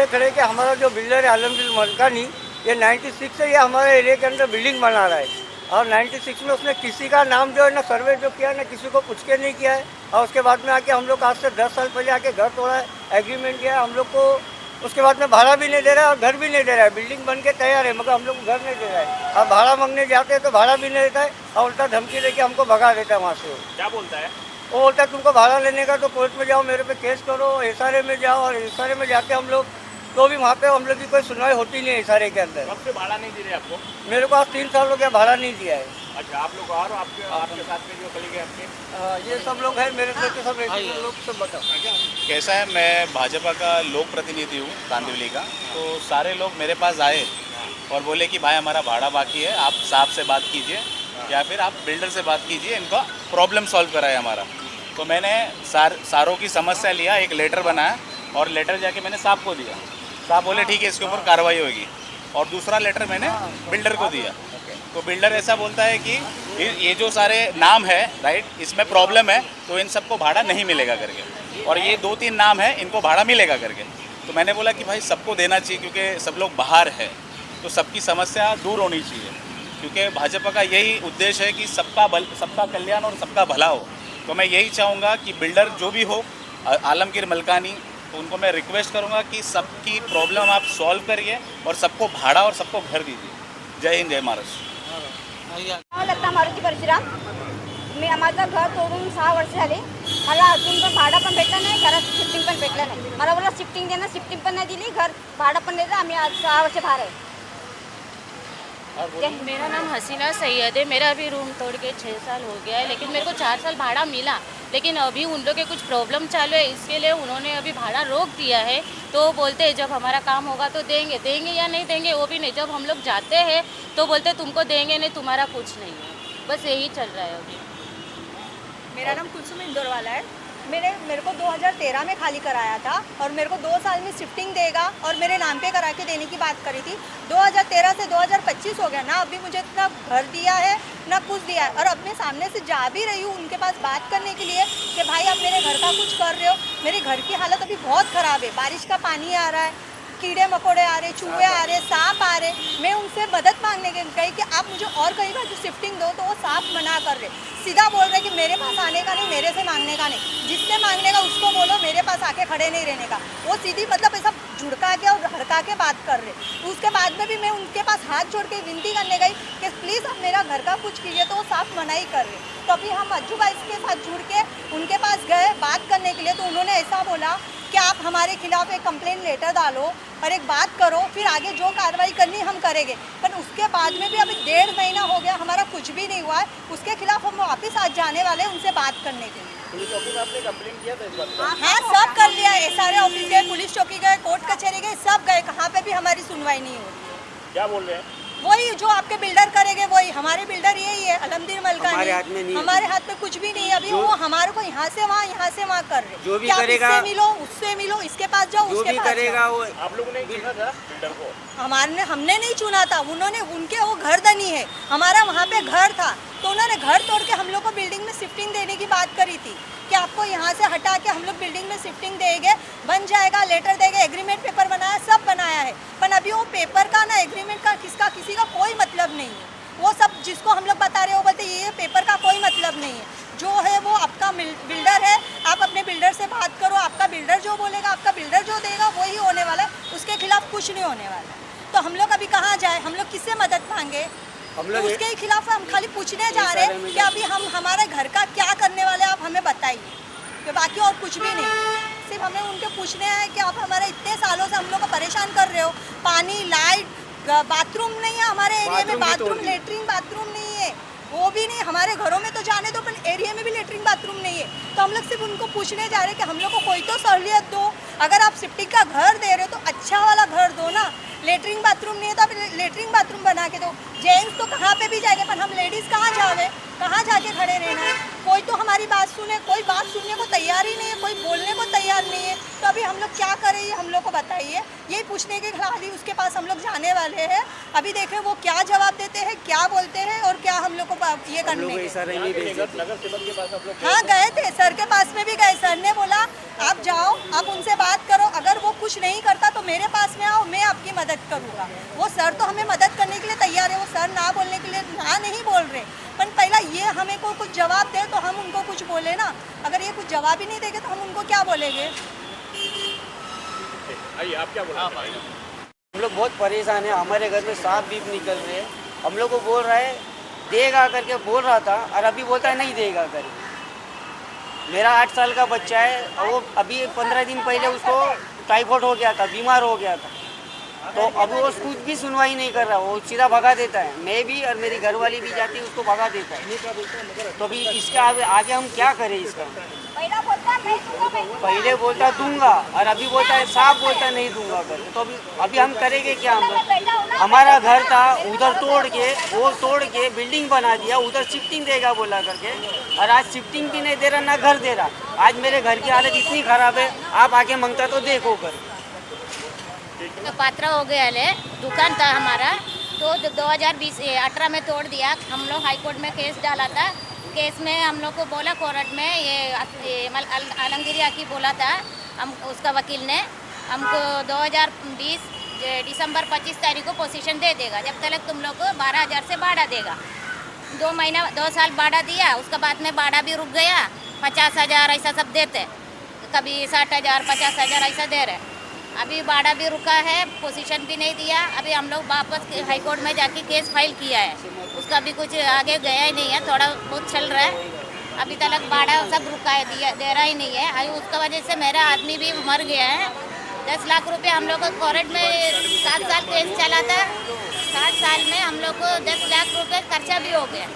देख रहे हैं कि हमारा जो बिल्डर है आलमगीर मलकानी, ये 96 से ये हमारे एरिया के अंदर बिल्डिंग बना रहा है। और 96 में उसने किसी का नाम जो है ना सर्वे जो किया ना किसी को पूछ के नहीं किया है। और उसके बाद में आके हम लोग आज से 10 साल पहले आके घर तोड़ा है, एग्रीमेंट किया है हम लोग को। उसके बाद में भाड़ा भी नहीं दे रहा है और घर भी नहीं दे रहा है। बिल्डिंग बन के तैयार है मगर हम लोग को घर नहीं दे रहा है। अब भाड़ा मांगने जाते हैं तो भाड़ा भी नहीं देता है और उल्टा धमकी लेके हमको भगा देता है वहाँ से। क्या बोलता है? वो बोलता है तुमको भाड़ा लेने का तो कोर्ट में जाओ, मेरे पे केस करो, एसआरए में जाओ। और एसआरए में जाके हम लोग तो भी वहाँ पे हम लोग की कोई सुनवाई होती नहीं है एसआरए के अंदर। कब से भाड़ा नहीं दे रहे आपको? मेरे को आज 3 साल हो गया भाड़ा नहीं दिया है। अच्छा, आप लोग और आपके साथ में जो कलीग हैं आपके? ये सब लोग हैं मेरे से के सब लोग सब बताओ। कैसा है, मैं भाजपा का लोक प्रतिनिधि हूँ कांदिवली का। तो सारे लोग मेरे पास आए और बोले कि भाई हमारा भाड़ा बाकी है, आप साहब से बात कीजिए या फिर आप बिल्डर से बात कीजिए, इनका प्रॉब्लम सॉल्व कराए हमारा। तो मैंने सारों की समस्या लिया, एक लेटर बनाया और लेटर जाके मैंने साहब को दिया। साहब बोले ठीक है, इसके ऊपर कार्रवाई होगी। और दूसरा लेटर मैंने बिल्डर को दिया। तो बिल्डर ऐसा बोलता है कि ये जो सारे नाम है राइट, इसमें प्रॉब्लम है तो इन सबको भाड़ा नहीं मिलेगा करके, और ये 2-3 नाम है इनको भाड़ा मिलेगा करके। तो मैंने बोला कि भाई सबको देना चाहिए क्योंकि सब लोग बाहर है, तो सबकी समस्या दूर होनी चाहिए, क्योंकि भाजपा का यही उद्देश्य है कि सबका कल्याण और सबका भला हो। तो मैं यही चाहूँगा कि बिल्डर जो भी हो, आलमगीर मलकानी, तो उनको मैं रिक्वेस्ट करूँगा कि सबकी प्रॉब्लम आप सॉल्व करिए और सबको भाड़ा और सबको घर दीजिए। जय हिंद, जय महाराष्ट्र. लता मारुती परशुराम. मी माझं घर तोडून 6 वर्ष झाली. मला अजून पण भाडं पण भेटलं नाही, घरात शिफ्टिंग पण भेटलं नाही. मला बोला शिफ्टिंग देणार, शिफ्टिंग पण नाही दिली, घर भाडं पण देतं. आम्ही आज 6 वर्ष बाहेर आहे. मेरा नाम हसीना सैयद है. मेरा अभी रूम तोड़ के 6 साल हो गया है, लेकिन मेरे को 4 साल भाड़ा मिला. लेकिन अभी उन लोग के कुछ प्रॉब्लम चालू है, इसके लिए उन्होंने अभी भाड़ा रोक दिया है. तो बोलते हैं जब हमारा काम होगा तो देंगे या नहीं देंगे वो भी नहीं. जब हम लोग जाते हैं तो बोलते तुमको देंगे नहीं, तुम्हारा कुछ नहीं है. बस यही चल रहा है अभी. मेरा नाम कुलसुम इंदौर वाला है. मेरे को 2013 में खाली कराया था और मेरे को 2 साल में शिफ्टिंग देगा और मेरे नाम पे करा के देने की बात करी थी. 2013 से 2025 हो गया ना, अभी मुझे इतना घर दिया है ना कुछ दिया है. और अपने सामने से जा भी रही हूँ उनके पास बात करने के लिए कि भाई आप मेरे घर का कुछ कर रहे हो. मेरे घर की हालत अभी बहुत ख़राब है. बारिश का पानी आ रहा है, कीड़े मकोड़े आ रहे, चूहे आ रहे, सांप आ रहे. मैं उनसे मदद मांगने गई कि आप मुझे और कहीं बार शिफ्टिंग दो, तो वो सांप मना कर रहे. सीधा बोल रहे कि मेरे पास आने का नहीं, मेरे से मांगने का नहीं. जिससे मांगने का उसको बोलो मेरे पास आके खड़े नहीं रहने का. वो सीधी मतलब ऐसा झुड़का के और हड़का के बात कर रहे. उसके बाद में भी मैं उनके पास हाथ जोड़ के विनती करने गई कि प्लीज़ आप मेरा घर का कुछ कीजिए, तो वो साफ मना ही कर रहे. तो अभी हम अज्जू भाई के साथ जुड़ के उनके पास गए बात करने के लिए. तो उन्होंने ऐसा बोला कि आप हमारे खिलाफ एक कंप्लेंट लेटर डालो और एक बात करो, फिर आगे जो कार्रवाई करनी हम करेंगे. पर उसके बाद में भी अभी 1.5 महीना हो गया, हमारा कुछ भी नहीं हुआ है. उसके खिलाफ हम वापस आज जाने वाले हैं उनसे बात करने के लिए. पुलिस ऑफिस में आपने कंप्लेंट किया था इस बात? हाँ, सब कर लिया. एसआरए ऑफिस गए, पुलिस चौकी गए, कोर्ट कचहरी गए, सब गए. कहाँ पे भी हमारी सुनवाई नहीं हो रही है. क्या बोल रहे हैं? वही जो आपके बिल्डर करेंगे वही. हमारे बिल्डर यही है आलमगीर मलकानी. हमारे हाथ में कुछ भी नहीं है. अभी वो हमारे को यहाँ से वहाँ कर रहे. जो भी कि आप करेगा, इससे मिलो, उससे मिलो, इसके पास जाओ, उसके पास करेगा जाओ. वो. आप लोगों ने चुना था बिल्डर को? हमने नहीं चुना था, उन्होंने. उनके वो घरदनी है, हमारा वहाँ पे घर था, तो उन्होंने घर तोड़ के हम लोग को बिल्डिंग में शिफ्टिंग देने की बात करी थी कि आपको यहाँ से हटा के हम लोग बिल्डिंग में शिफ्टिंग देंगे, बन जाएगा, लेटर देंगे, एग्रीमेंट पेपर बनाया, सब बनाया है. पर अभी वो पेपर का ना एग्रीमेंट का किसी का कोई मतलब नहीं है. वो सब जिसको हम लोग बता रहे हो बोलते ये पेपर का कोई मतलब नहीं है. जो है वो आपका बिल्डर है, आप अपने बिल्डर से बात करो. आपका बिल्डर जो बोलेगा, आपका बिल्डर जो देगा वही होने वाला है. उसके खिलाफ कुछ नहीं होने वाला है. तो हम लोग अभी कहाँ जाए, हम लोग किससे मदद मांगे? तो उसके ही खिलाफ हम खाली पूछने जा रहे हैं कि अभी हम हमारे घर का क्या करने वाले आप हमें बताइए. तो बाकी और कुछ भी नहीं, सिर्फ हमें उनके पूछने हैं कि आप हमारे इतने सालों से हम लोग को परेशान कर रहे हो. पानी, लाइट, बाथरूम नहीं है हमारे एरिया में. बाथरूम, लेटरिन बाथरूम नहीं है, वो भी नहीं. हमारे घरों में तो जाने दो, पर एरिया में भी लेटरिन बाथरूम नहीं है. तो हम लोग सिर्फ उनको पूछने जा रहे हैं कि हम लोग को कोई तो सहूलियत दो. अगर आप शिफ्टिंग का घर दे रहे हो तो अच्छा वाला घर दो ना. लेटरिन बाथरूम नहीं है तो आप लेटरिन बाथरूम बना के दो. जेंट्स तो कहाँ पे भी जाएंगे, पर हम लेडीज़ कहाँ जावे, कहाँ जाके खड़े रहना है. कोई तो हमारी बात सुने, कोई बात सुनने को तैयार ही नहीं है, कोई बोलने को तैयार नहीं है. तो अभी हम लोग क्या करें ये हम लोग को बताइए. यही पूछने के खिलाफ उसके पास हम लोग जाने वाले हैं. अभी देखें वो क्या जवाब देते हैं, क्या बोलते हैं और क्या हम लोग को ये करने नगर सेवक के पास आप लोग? हाँ, गए थे, सर के पास में भी गए. सर ने बोला आप जाओ, आप उनसे बात करो, अगर वो कुछ कुछ नहीं करता तो मेरे पास में आओ, मैं आपकी मदद करूँगा। वो सर तो हमें मदद करने के लिए तैयार है, वो सर ना बोलने के लिए ना नहीं बोल रहे, पर पहला ये हमें को कुछ जवाब दे तो हम उनको कुछ बोले ना। अगर ये कुछ जवाब ही नहीं देंगे तो हम उनको क्या बोलेंगे। आइए, आप क्या बोला? हम लोग बहुत परेशान हैं, हमारे घर में सांप भी निकल रहे हैं। हम लोग को बोल रहा है देगा करके बोल रहा था और अभी बोलता है नहीं देगा करके। मेरा 8 साल का बच्चा है और वो अभी 15 दिन पहले उसको टाइफाइड हो गया था, बीमार हो गया था, तो अब वो कुछ भी सुनवाई नहीं कर रहा, वो सीधा भगा देता है। मैं भी और मेरी घरवाली भी जाती है, उसको भगा देता है। तो अभी इसके आगे हम क्या करें इसका? पहले बोलता दूंगा और अभी बोलता है साफ बोलता नहीं दूंगा करके। तो अभी हम करेंगे क्या? हम लोग, हमारा घर था उधर तोड़ के बिल्डिंग बना दिया, उधर शिफ्टिंग देगा बोला करके, और आज शिफ्टिंग भी नहीं दे रहा ना घर दे रहा। आज मेरे घर की हालत इतनी खराब है, आप आके मांगता तो देखो कर। तो पात्रा हो गया ले, दुकान था हमारा, तो 2018 में तोड़ दिया। हम लोग हाई कोर्ट में केस डाला था। केस में हम लोग को बोला कोर्ट में ये आलमगीर आकी बोला था हम, उसका वकील ने हमको 2020 दिसंबर 25 तारीख को पोजीशन दे देगा, जब तक तुम लोग को 12,000 से भाड़ा देगा। 2 साल भाड़ा दिया, उसके बाद में भाड़ा भी रुक गया। 50,000 ऐसा सब देते, कभी 60,000 50,000 ऐसा दे रहे। अभी भाड़ा भी रुका है, पोजीशन भी नहीं दिया। अभी हम लोग वापस हाई कोर्ट में जाके केस फाइल किया है, उसका भी कुछ आगे गया ही नहीं है, थोड़ा बहुत चल रहा है। अभी तक भाड़ा सब रुका है, दे रहा ही नहीं है। अभी उसका वजह से मेरा आदमी भी मर गया है। 10 लाख रुपए हम लोग को कोर्ट में 7 साल केस चला था। 7 साल में हम लोग को 10 लाख रुपए खर्चा भी हो गया।